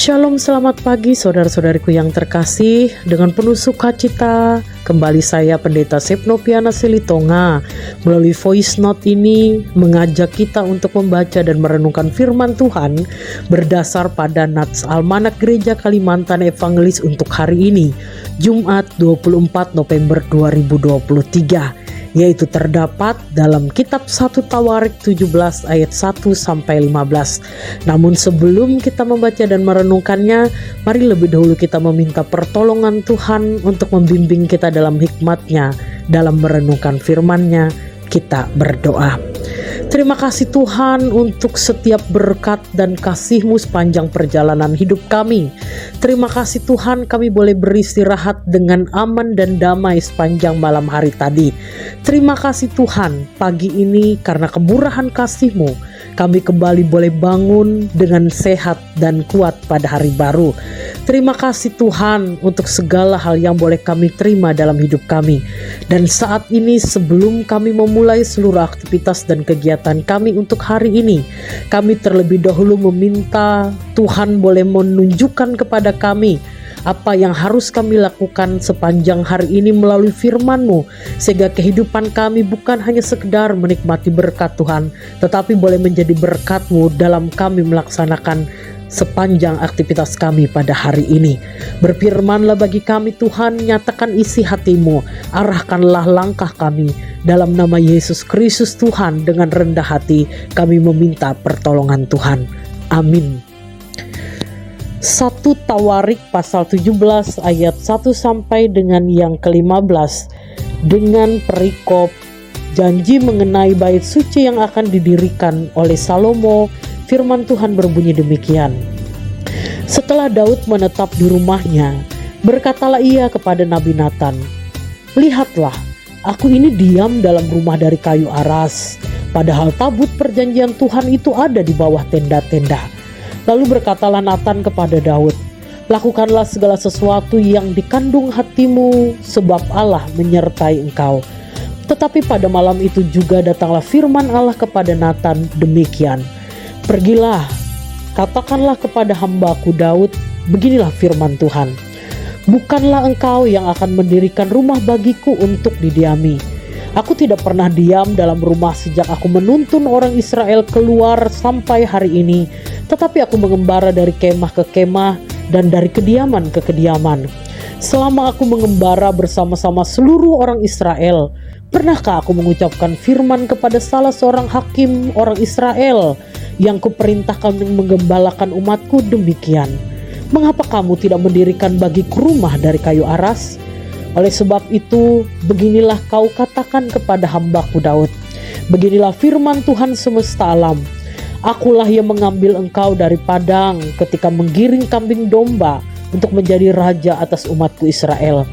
Shalom, selamat pagi saudara-saudariku yang terkasih. Dengan penuh sukacita kembali saya Pendeta Sepnopiana Silitonga melalui voice note ini mengajak kita untuk membaca dan merenungkan firman Tuhan berdasar pada Nats Almanak Gereja Kalimantan Evangelis untuk hari ini, Jumat 24 November 2023, yaitu terdapat dalam kitab 1 Tawarik 17 ayat 1 sampai 15. Namun sebelum kita membaca dan merenungkannya, mari lebih dahulu kita meminta pertolongan Tuhan untuk membimbing kita dalam hikmat-Nya dalam merenungkan firman-Nya. Kita berdoa. Terima kasih Tuhan untuk setiap berkat dan kasih-Mu sepanjang perjalanan hidup kami. Terima kasih Tuhan, kami boleh beristirahat dengan aman dan damai sepanjang malam hari tadi. Terima kasih Tuhan, pagi ini karena kemurahan kasih-Mu, kami kembali boleh bangun dengan sehat dan kuat pada hari baru. Terima kasih Tuhan untuk segala hal yang boleh kami terima dalam hidup kami. Dan saat ini sebelum kami memulai seluruh aktivitas dan kegiatan kami untuk hari ini, kami terlebih dahulu meminta Tuhan boleh menunjukkan kepada kami apa yang harus kami lakukan sepanjang hari ini melalui firman-Mu, sehingga kehidupan kami bukan hanya sekedar menikmati berkat Tuhan, tetapi boleh menjadi berkat-Mu dalam kami melaksanakan sepanjang aktivitas kami pada hari ini. Berfirmanlah bagi kami Tuhan, nyatakan isi hati-Mu, arahkanlah langkah kami. Dalam nama Yesus Kristus Tuhan, dengan rendah hati kami meminta pertolongan Tuhan. Amin. 1 Tawarik pasal 17 ayat 1 sampai dengan yang ke-15 dengan perikop janji mengenai bait suci yang akan didirikan oleh Salomo. Firman Tuhan berbunyi demikian. Setelah Daud menetap di rumahnya, berkatalah ia kepada Nabi Natan, "Lihatlah, aku ini diam dalam rumah dari kayu aras, padahal tabut perjanjian Tuhan itu ada di bawah tenda-tenda." Lalu berkatalah Natan kepada Daud, "Lakukanlah segala sesuatu yang dikandung hatimu, sebab Allah menyertai engkau." Tetapi pada malam itu juga datanglah firman Allah kepada Natan demikian, "Pergilah, katakanlah kepada hambaku Daud, beginilah firman Tuhan, bukanlah engkau yang akan mendirikan rumah bagiku untuk didiami. Aku tidak pernah diam dalam rumah sejak aku menuntun orang Israel keluar sampai hari ini, tetapi aku mengembara dari kemah ke kemah dan dari kediaman ke kediaman. Selama aku mengembara bersama-sama seluruh orang Israel, pernahkah aku mengucapkan firman kepada salah seorang hakim orang Israel yang kuperintahkan menggembalakan umatku demikian, mengapa kamu tidak mendirikan bagiku rumah dari kayu aras? Oleh sebab itu, beginilah kau katakan kepada hambaku Daud, beginilah firman Tuhan semesta alam, akulah yang mengambil engkau dari padang ketika menggiring kambing domba untuk menjadi raja atas umatku Israel.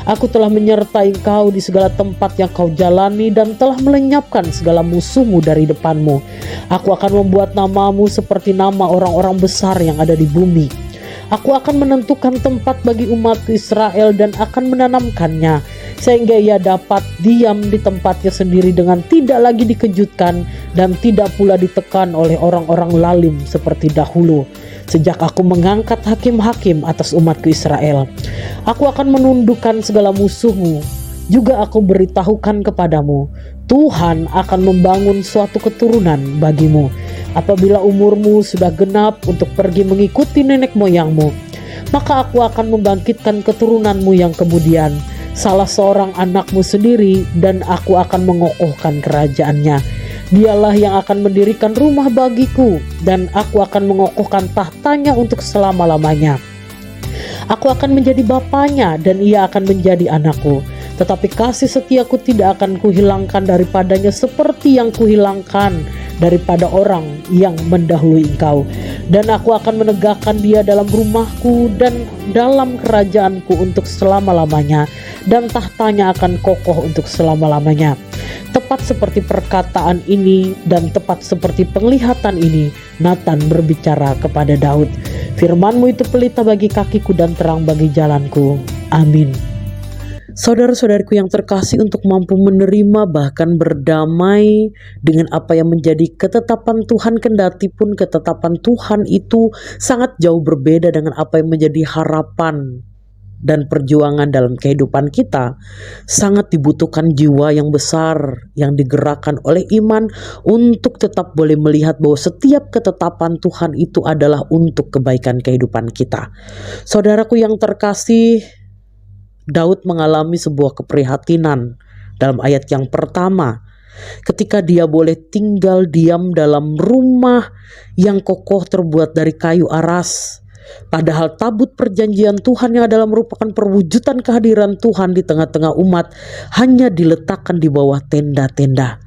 Aku telah menyertai engkau di segala tempat yang kau jalani dan telah melenyapkan segala musuhmu dari depanmu. Aku akan membuat namamu seperti nama orang-orang besar yang ada di bumi. Aku akan menentukan tempat bagi umatku Israel dan akan menanamkannya, sehingga ia dapat diam di tempatnya sendiri dengan tidak lagi dikejutkan dan tidak pula ditekan oleh orang-orang lalim seperti dahulu. Sejak aku mengangkat hakim-hakim atas umatku Israel, aku akan menundukkan segala musuhmu. Juga aku beritahukan kepadamu, Tuhan akan membangun suatu keturunan bagimu. Apabila umurmu sudah genap untuk pergi mengikuti nenek moyangmu, maka aku akan membangkitkan keturunanmu yang kemudian, salah seorang anakmu sendiri, dan aku akan mengokohkan kerajaannya. Dialah yang akan mendirikan rumah bagiku, dan aku akan mengokohkan tahtanya untuk selama-lamanya. Aku akan menjadi bapanya, dan ia akan menjadi anakku. Tetapi kasih setiaku tidak akan kuhilangkan daripadanya seperti yang kuhilangkan daripada orang yang mendahului engkau. Dan aku akan menegakkan dia dalam rumahku dan dalam kerajaanku untuk selama-lamanya, dan tahtanya akan kokoh untuk selama-lamanya. Tepat seperti perkataan ini dan tepat seperti penglihatan ini, Natan berbicara kepada Daud. Firman-Mu itu pelita bagi kakiku dan terang bagi jalanku. Amin. Saudara-saudariku yang terkasih, untuk mampu menerima bahkan berdamai dengan apa yang menjadi ketetapan Tuhan, kendati pun ketetapan Tuhan itu sangat jauh berbeda dengan apa yang menjadi harapan dan perjuangan dalam kehidupan kita, sangat dibutuhkan jiwa yang besar yang digerakkan oleh iman untuk tetap boleh melihat bahwa setiap ketetapan Tuhan itu adalah untuk kebaikan kehidupan kita. Saudaraku yang terkasih, Daud mengalami sebuah keprihatinan dalam ayat yang pertama, ketika dia boleh tinggal diam dalam rumah yang kokoh terbuat dari kayu aras. Padahal tabut perjanjian Tuhan yang adalah merupakan perwujudan kehadiran Tuhan di tengah-tengah umat hanya diletakkan di bawah tenda-tenda.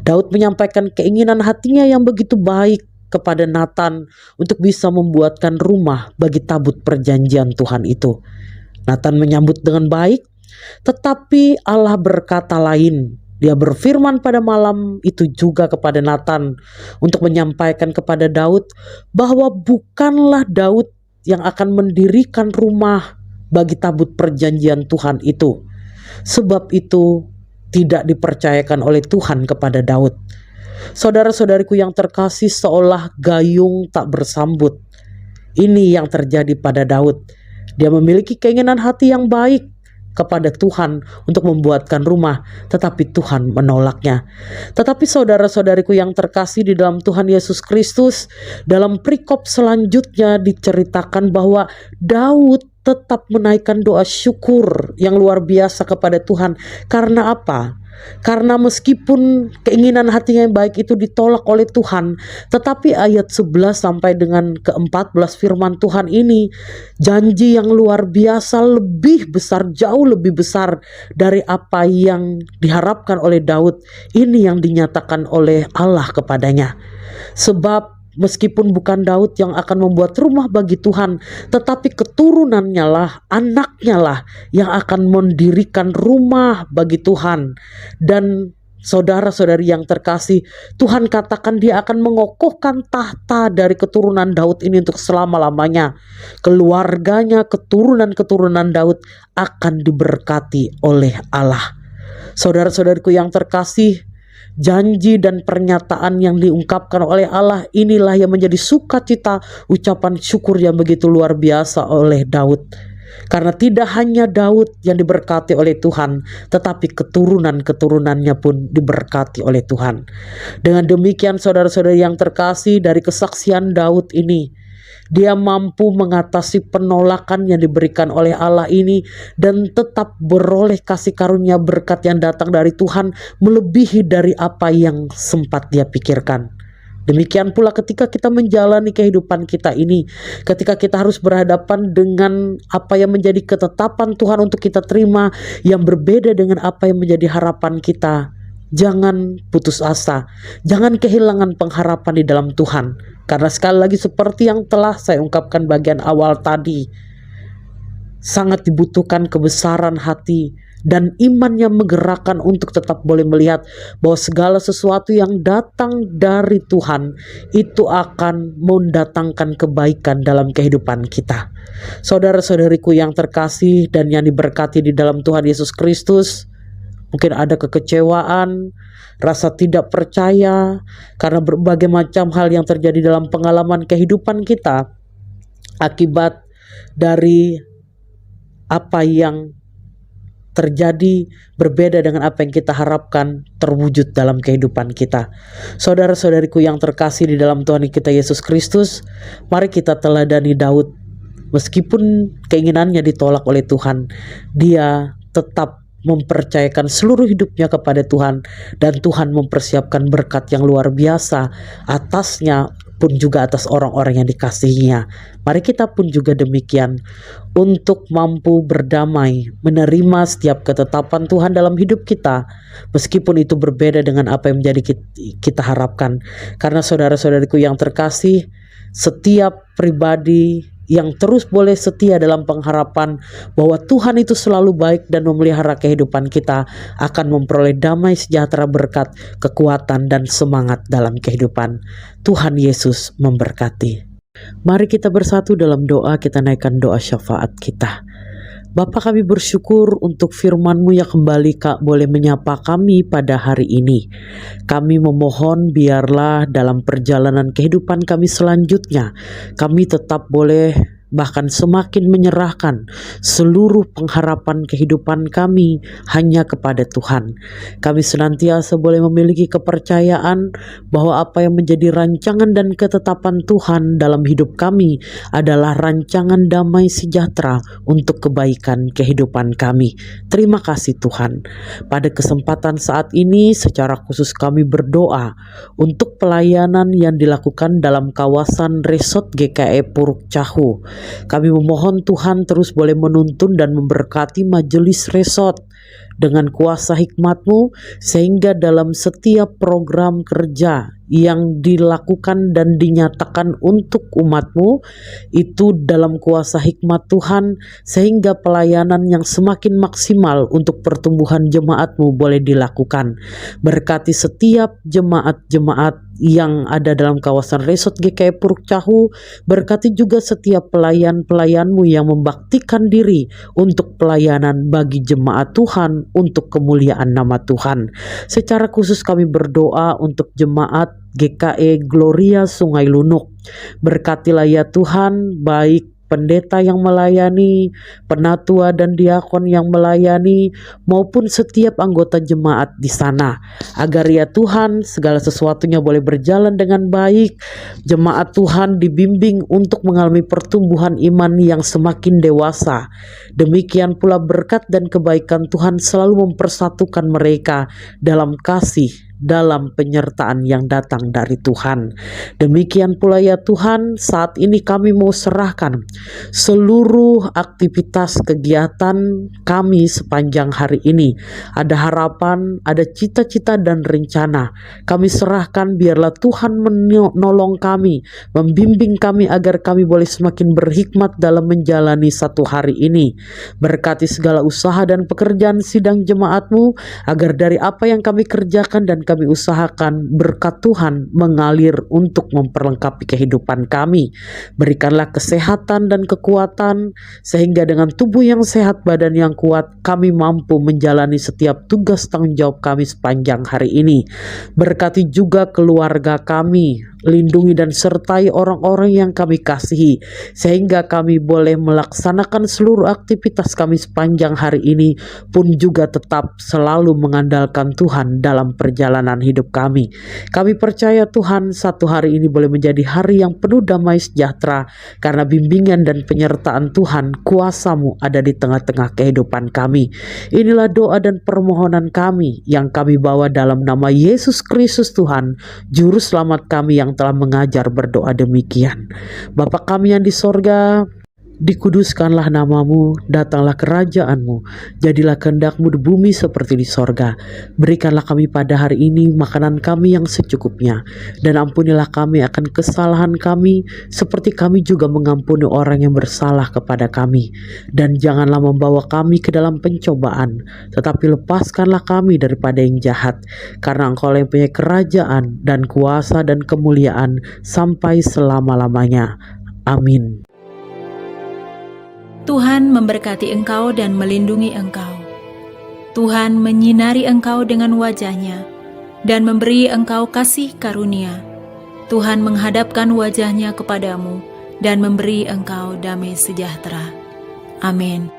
Daud menyampaikan keinginan hatinya yang begitu baik kepada Nathan untuk bisa membuatkan rumah bagi tabut perjanjian Tuhan itu. Nathan menyambut dengan baik, tetapi Allah berkata lain. Dia berfirman pada malam itu juga kepada Nathan untuk menyampaikan kepada Daud bahwa bukanlah Daud yang akan mendirikan rumah bagi tabut perjanjian Tuhan itu. Sebab itu tidak dipercayakan oleh Tuhan kepada Daud. Saudara-saudariku yang terkasih, seolah gayung tak bersambut. Ini yang terjadi pada Daud. Dia memiliki keinginan hati yang baik kepada Tuhan untuk membuatkan rumah, tetapi Tuhan menolaknya. Tetapi saudara-saudariku yang terkasih di dalam Tuhan Yesus Kristus, dalam perikop selanjutnya diceritakan bahwa Daud tetap menaikkan doa syukur yang luar biasa kepada Tuhan. Karena apa? Karena meskipun keinginan hatinya yang baik itu ditolak oleh Tuhan, tetapi ayat 11 sampai dengan ke-14 firman Tuhan ini, janji yang luar biasa, lebih besar, jauh lebih besar dari apa yang diharapkan oleh Daud, ini yang dinyatakan oleh Allah kepadanya. Sebab meskipun bukan Daud yang akan membuat rumah bagi Tuhan, tetapi keturunannya lah, anaknya lah yang akan mendirikan rumah bagi Tuhan. Dan saudara-saudari yang terkasih, Tuhan katakan dia akan mengokohkan tahta dari keturunan Daud ini untuk selama-lamanya. Keluarganya, keturunan-keturunan Daud akan diberkati oleh Allah. Saudara-saudariku yang terkasih, janji dan pernyataan yang diungkapkan oleh Allah inilah yang menjadi sukacita, ucapan syukur yang begitu luar biasa oleh Daud. Karena tidak hanya Daud yang diberkati oleh Tuhan, tetapi keturunan-keturunannya pun diberkati oleh Tuhan. Dengan demikian saudara-saudari yang terkasih, dari kesaksian Daud ini, dia mampu mengatasi penolakan yang diberikan oleh Allah ini dan tetap beroleh kasih karunia berkat yang datang dari Tuhan melebihi dari apa yang sempat dia pikirkan. Demikian pula ketika kita menjalani kehidupan kita ini, ketika kita harus berhadapan dengan apa yang menjadi ketetapan Tuhan untuk kita terima yang berbeda dengan apa yang menjadi harapan kita, jangan putus asa, jangan kehilangan pengharapan di dalam Tuhan. Karena sekali lagi seperti yang telah saya ungkapkan bagian awal tadi, sangat dibutuhkan kebesaran hati dan iman yang menggerakkan untuk tetap boleh melihat bahwa segala sesuatu yang datang dari Tuhan itu akan mendatangkan kebaikan dalam kehidupan kita. Saudara-saudariku yang terkasih dan yang diberkati di dalam Tuhan Yesus Kristus, mungkin ada kekecewaan, rasa tidak percaya karena berbagai macam hal yang terjadi dalam pengalaman kehidupan kita akibat dari apa yang terjadi berbeda dengan apa yang kita harapkan terwujud dalam kehidupan kita. Saudara-saudariku yang terkasih di dalam Tuhan kita Yesus Kristus, mari kita teladani Daud. Meskipun keinginannya ditolak oleh Tuhan, dia tetap mempercayakan seluruh hidupnya kepada Tuhan, dan Tuhan mempersiapkan berkat yang luar biasa atasnya pun juga atas orang-orang yang dikasihinya. Mari kita pun juga demikian untuk mampu berdamai, menerima setiap ketetapan Tuhan dalam hidup kita, meskipun itu berbeda dengan apa yang menjadi kita harapkan. Karena saudara-saudariku yang terkasih, setiap pribadi yang terus boleh setia dalam pengharapan bahwa Tuhan itu selalu baik dan memelihara kehidupan kita, akan memperoleh damai, sejahtera, berkat, kekuatan, dan semangat dalam kehidupan. Tuhan Yesus memberkati. Mari kita bersatu dalam doa, kita naikkan doa syafaat kita. Bapa, kami bersyukur untuk firman-Mu yang kembali boleh menyapa kami pada hari ini. Kami memohon biarlah dalam perjalanan kehidupan kami selanjutnya, kami tetap boleh bahkan semakin menyerahkan seluruh pengharapan kehidupan kami hanya kepada Tuhan. Kami senantiasa boleh memiliki kepercayaan bahwa apa yang menjadi rancangan dan ketetapan Tuhan dalam hidup kami adalah rancangan damai sejahtera untuk kebaikan kehidupan kami. Terima kasih Tuhan. Pada kesempatan saat ini secara khusus kami berdoa untuk pelayanan yang dilakukan dalam kawasan Resort GKE Puruk Cahu. Kami memohon Tuhan terus boleh menuntun dan memberkati majelis resort dengan kuasa hikmat-Mu, sehingga dalam setiap program kerja yang dilakukan dan dinyatakan untuk umat-Mu itu dalam kuasa hikmat Tuhan, sehingga pelayanan yang semakin maksimal untuk pertumbuhan jemaat-Mu boleh dilakukan. Berkati setiap jemaat-jemaat yang ada dalam kawasan Resort GKE Puruk Cahu, berkati juga setiap pelayan-pelayan-Mu yang membaktikan diri untuk pelayanan bagi jemaat Tuhan, untuk kemuliaan nama Tuhan. Secara khusus kami berdoa untuk jemaat GKE Gloria Sungai Lunuk. Berkatilah ya Tuhan, baik pendeta yang melayani, penatua dan diakon yang melayani, maupun setiap anggota jemaat di sana. Agar ya Tuhan, segala sesuatunya boleh berjalan dengan baik. Jemaat Tuhan dibimbing untuk mengalami pertumbuhan iman yang semakin dewasa. Demikian pula berkat dan kebaikan Tuhan selalu mempersatukan mereka dalam kasih, dalam penyertaan yang datang dari Tuhan. Demikian pula ya Tuhan, saat ini kami mau serahkan seluruh aktivitas kegiatan kami sepanjang hari ini. Ada harapan, ada cita-cita dan rencana. Kami serahkan, biarlah Tuhan menolong kami, membimbing kami agar kami boleh semakin berhikmat dalam menjalani satu hari ini. Berkati segala usaha dan pekerjaan sidang jemaat-Mu, agar dari apa yang kami kerjakan dan kami usahakan, berkat Tuhan mengalir untuk memperlengkapi kehidupan kami. Berikanlah kesehatan dan kekuatan, sehingga dengan tubuh yang sehat, badan yang kuat, kami mampu menjalani setiap tugas tanggung jawab kami sepanjang hari ini. Berkati juga keluarga kami, lindungi dan sertai orang-orang yang kami kasihi, sehingga kami boleh melaksanakan seluruh aktivitas kami sepanjang hari ini pun juga tetap selalu mengandalkan Tuhan dalam perjalanan hidup kami. Kami percaya Tuhan, satu hari ini boleh menjadi hari yang penuh damai sejahtera, karena bimbingan dan penyertaan Tuhan, kuasa-Mu ada di tengah-tengah kehidupan kami. Inilah doa dan permohonan kami yang kami bawa dalam nama Yesus Kristus Tuhan, Juru Selamat kami yang telah mengajar berdoa demikian. Bapa kami yang di sorga, dikuduskanlah namamu, datanglah kerajaan-Mu, jadilah kehendak-Mu di bumi seperti di sorga. Berikanlah kami pada hari ini makanan kami yang secukupnya, dan ampunilah kami akan kesalahan kami, seperti kami juga mengampuni orang yang bersalah kepada kami. Dan janganlah membawa kami ke dalam pencobaan, tetapi lepaskanlah kami daripada yang jahat, karena Engkau yang punya kerajaan dan kuasa dan kemuliaan sampai selama-lamanya. Amin. Tuhan memberkati engkau dan melindungi engkau. Tuhan menyinari engkau dengan wajah-Nya dan memberi engkau kasih karunia. Tuhan menghadapkan wajah-Nya kepadamu dan memberi engkau damai sejahtera. Amin.